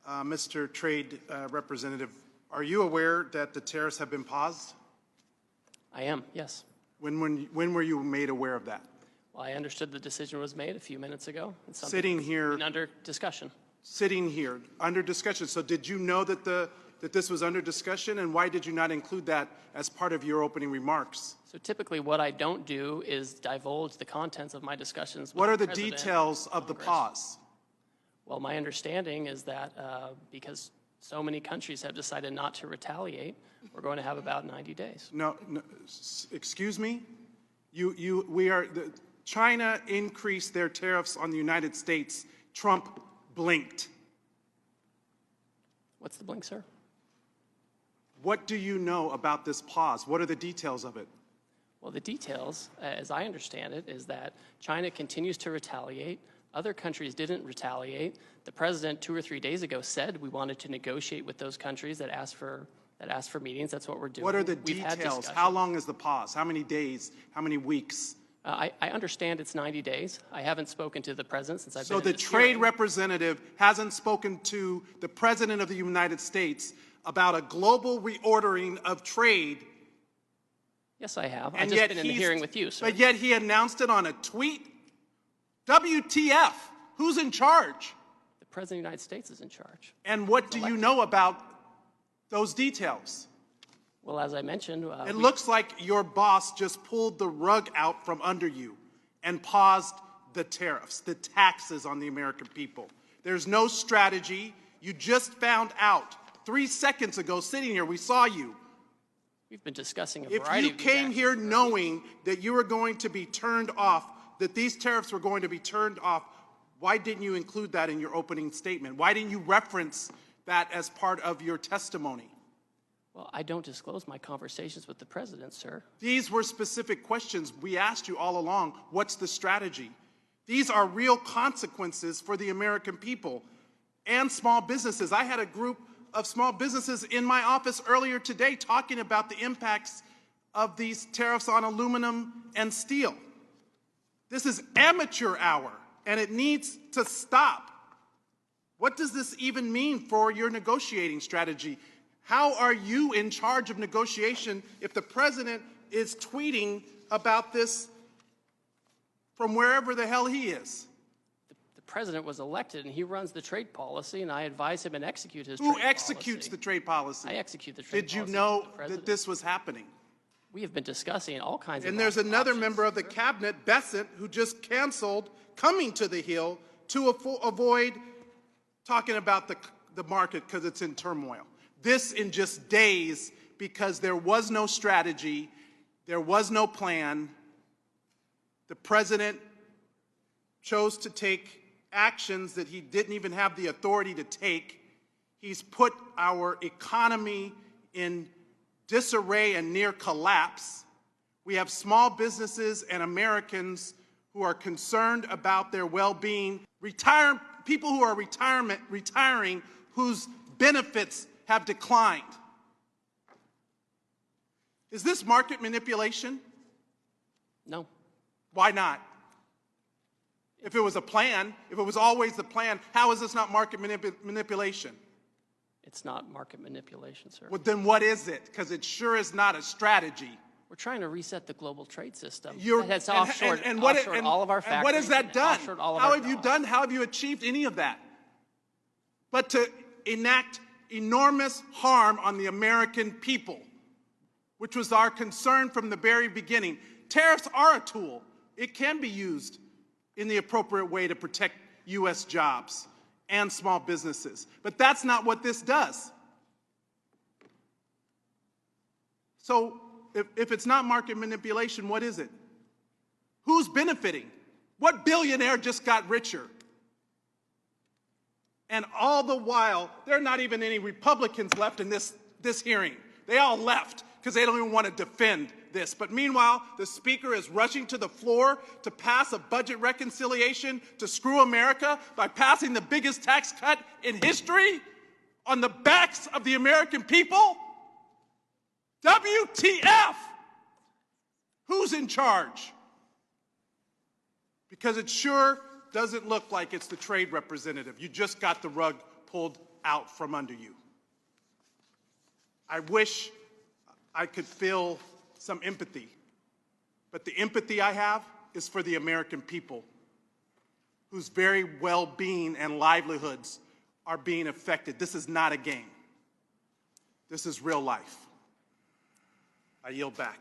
Mr. Trade Representative, are you aware that the tariffs have been paused? I am, yes. When were you made aware of that? Well, I understood the decision was made a few minutes ago. It's something Sitting here, under discussion. Sitting here, under discussion. So did you know that this was under discussion, and why did you not include that as part of your opening remarks? So typically what I don't do is divulge the contents of my discussions with What are the President details of the Congress. pause? Well, my understanding is that because so many countries have decided not to retaliate, we're going to have about 90 days. No, excuse me? China increased their tariffs on the United States. Trump blinked. What's the blink, sir? What do you know about this pause? What are the details of it? Well, the details, as I understand it, is that China continues to retaliate. Other countries didn't retaliate. The president 2 or 3 days ago said we wanted to negotiate with those countries that asked for meetings. That's what we're doing. What are the details? How long is the pause? How many days? How many weeks? I understand it's 90 days. I haven't spoken to the president since I've been in So the this trade hearing. representative hasn't spoken to the president of the United States about a global reordering of trade. Yes, I have. And I've just been in the hearing with you, sir. But yet he announced it on a tweet? WTF? Who's in charge? The president of the United States is in charge. And what do you know about those details? Well, as I mentioned, It looks like your boss just pulled the rug out from under you and paused the tariffs, the taxes on the American people. There's no strategy. You just found out 3 seconds ago sitting here. We saw you. we've been discussing a If variety you of these came actions here for knowing that you were going to be turned off, that these tariffs were going to be turned off, why didn't you include that in your opening statement? Why didn't you reference that as part of your testimony? Well, I don't disclose my conversations with the president, sir. These were specific questions we asked you all along. What's the strategy? These are real consequences for the American people and small businesses. I had a group of small businesses in my office earlier today talking about the impacts of these tariffs on aluminum and steel. This is amateur hour, and it needs to stop. What does this even mean for your negotiating strategy? How are you in charge of negotiation if the president is tweeting about this from wherever the hell he is? The president was elected, and he runs the trade policy, and I advise him and execute his trade policy. Who executes the trade policy? I execute the trade policy. Did you policy know that this was happening? We have been discussing all kinds of And there's another member of the cabinet, Bessent, who just canceled coming to the Hill to avoid talking about the market because it's in turmoil. This in just days because there was no strategy, there was no plan. The president chose to take actions that he didn't even have the authority to take. He's put our economy in disarray and near collapse. We have small businesses and Americans who are concerned about their well-being, people who are retiring whose benefits have declined. Is this market manipulation? No. Why not? If it was a plan, if it was always the plan, how is this not market manipulation? It's not market manipulation, sir. Well, then what is it? Because it sure is not a strategy. We're trying to reset the global trade system. It has offshored all of our factories. And what has that done? How have you achieved any of that? But to enact enormous harm on the American people, which was our concern from the very beginning. Tariffs are a tool. It can be used in the appropriate way to protect U.S. jobs and small businesses. But that's not what this does. So if it's not market manipulation, what is it? Who's benefiting? What billionaire just got richer? And all the while, there are not even any Republicans left in this hearing. They all left because they don't even want to defend this. But meanwhile, the Speaker is rushing to the floor to pass a budget reconciliation to screw America by passing the biggest tax cut in history on the backs of the American people? WTF? Who's in charge? Because it sure doesn't look like it's the trade representative. You just got the rug pulled out from under you. I wish I could feel some empathy, but the empathy I have is for the American people whose very well-being and livelihoods are being affected. This is not a game. This is real life. I yield back.